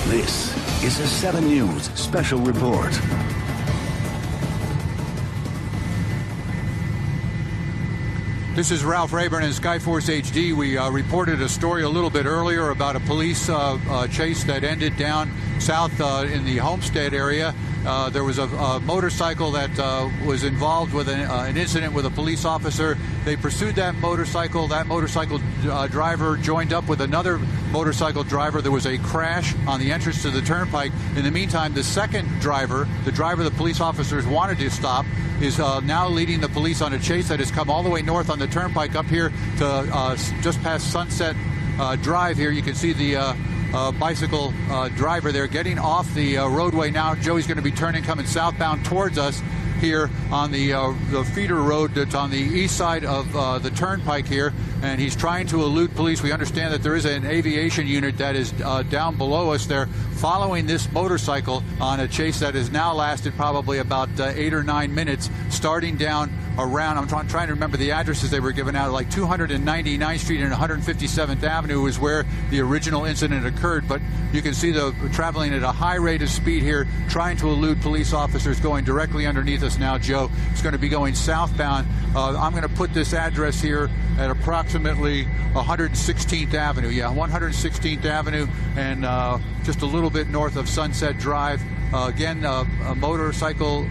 This is a 7 News special report. This is Ralph Rayburn in Skyforce HD. We reported a story a little bit earlier about a police chase that ended down south in the Homestead area. There was a motorcycle that was involved with an incident with a police officer. They pursued that motorcycle. That motorcycle driver joined up with another motorcycle driver. There was a crash on the entrance to the turnpike. In the meantime, the second driver, the driver the police officers wanted to stop, is now leading the police on a chase that has come all the way north on the turnpike up here to just past Sunset Drive here. You can see the bicycle driver there getting off the roadway now. Joey's going to be turning, coming southbound towards us here on the feeder road that's on the east side of the turnpike here, and he's trying to elude police. We understand that there is an aviation unit that is down below us there following this motorcycle on a chase that has now lasted probably about 8 or 9 minutes, starting down around, I'm trying to remember the addresses they were given out, like 299th Street and 157th Avenue is where the original incident occurred. But you can see the traveling at a high rate of speed here, trying to elude police officers, going directly underneath us now, Joe. It's going to be going southbound. I'm going to put this address here at approximately 116th Avenue. Yeah, 116th Avenue, and just a little bit north of Sunset Drive. Again, a motorcycle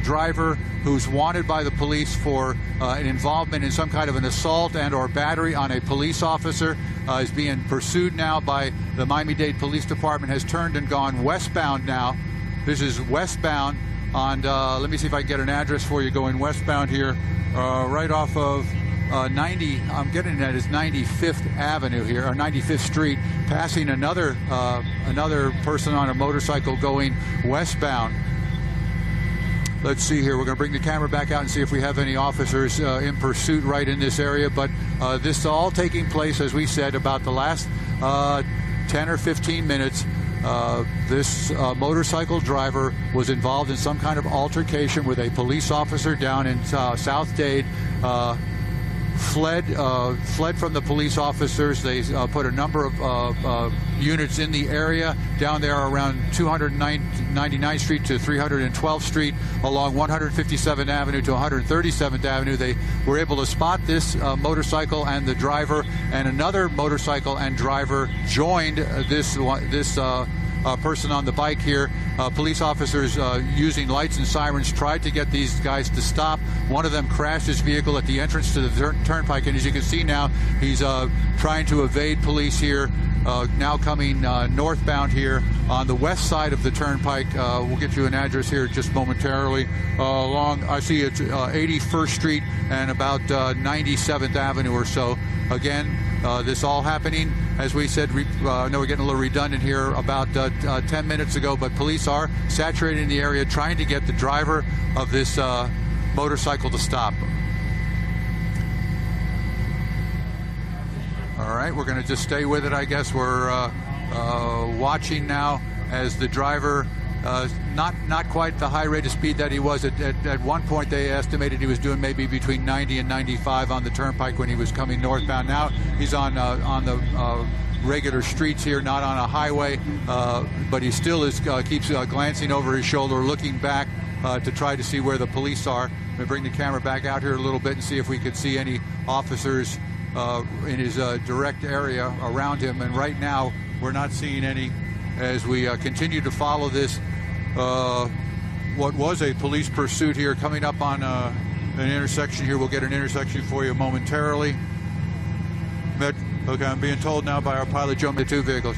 driver who's wanted by the police for an involvement in some kind of an assault and or battery on a police officer is being pursued now by the Miami-Dade Police Department, has turned and gone westbound now. This is westbound on, let me see if I can get an address for you going westbound here, right off of 90, I'm getting that is 95th Avenue here, or 95th Street, passing another person on a motorcycle going westbound. Let's see here. We're going to bring the camera back out and see if we have any officers in pursuit right in this area. But this is all taking place, as we said, about the last 10 or 15 minutes. This motorcycle driver was involved in some kind of altercation with a police officer down in South Dade. Fled from the police officers. They put a number of units in the area down there around 299th Street to 312th Street, along 157th Avenue to 137th Avenue. They were able to spot this motorcycle and the driver, and another motorcycle and driver joined this person on the bike here. Police officers using lights and sirens tried to get these guys to stop. One of them crashed his vehicle at the entrance to the turnpike, and as you can see now, he's trying to evade police here, now coming northbound here on the west side of the turnpike. We'll get you an address here just momentarily. Along, I see it's 81st Street and about 97th Avenue or so. Again, this all happening, as we said, I know we're getting a little redundant here, about 10 minutes ago, but police are saturating the area, trying to get the driver of this motorcycle to stop. All right, we're going to just stay with it, I guess. We're watching now as the driver, not quite the high rate of speed that he was. At one point, they estimated he was doing maybe between 90 and 95 on the turnpike when he was coming northbound. Now he's on the regular streets here, not on a highway, but he still keeps glancing over his shoulder, looking back to try to see where the police are. I'm going to bring the camera back out here a little bit and see if we could see any officers in his direct area around him. And right now, we're not seeing any as we continue to follow this, what was a police pursuit here, coming up on an intersection here. We'll get an intersection for you momentarily. Okay, I'm being told now by our pilot, Joe, the two vehicles.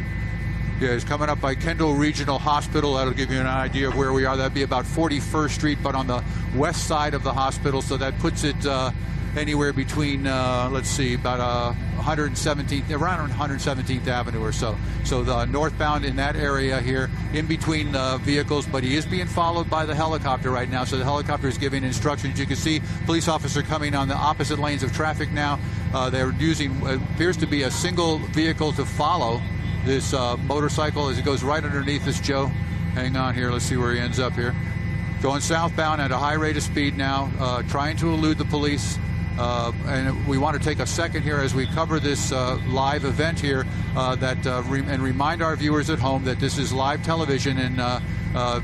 Yeah, he's coming up by Kendall Regional Hospital. That'll give you an idea of where we are. That'd be about 41st Street, but on the west side of the hospital. So that puts it anywhere between, let's see, about 117th, around 117th Avenue or so. So the northbound in that area here, in between the vehicles, but he is being followed by the helicopter right now. So the helicopter is giving instructions. You can see police officer coming on the opposite lanes of traffic now. They're using, appears to be a single vehicle to follow this motorcycle as it goes right underneath us, Joe. Hang on here, let's see where he ends up here. Going southbound at a high rate of speed now, trying to elude the police. And we want to take a second here as we cover this live event here and remind our viewers at home that this is live television, and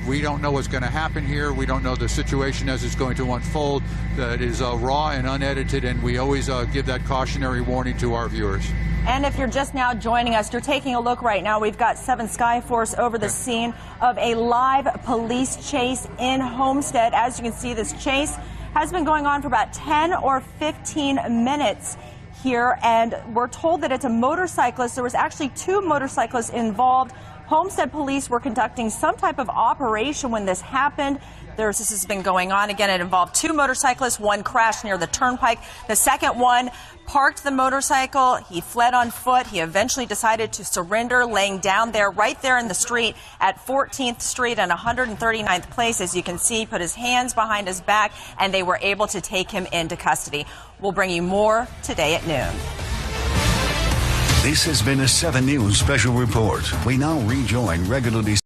we don't know what's going to happen here. We don't know the situation as it's going to unfold. It is raw and unedited, and we always give that cautionary warning to our viewers. And if you're just now joining us, you're taking a look right now. We've got 7 Skyforce over the scene of a live police chase in Homestead. As you can see, this chase has been going on for about 10 or 15 minutes here, and we're told that it's a motorcyclist. There was actually 2 motorcyclists involved. Homestead police were conducting some type of operation when this happened. This has been going on. Again, it involved 2 motorcyclists. One crashed near the turnpike. The second one parked the motorcycle. He fled on foot. He eventually decided to surrender, laying down there, right there in the street at 14th Street and 139th Place. As you can see, put his hands behind his back, and they were able to take him into custody. We'll bring you more today at noon. This has been a 7 News special report. We now rejoin regularly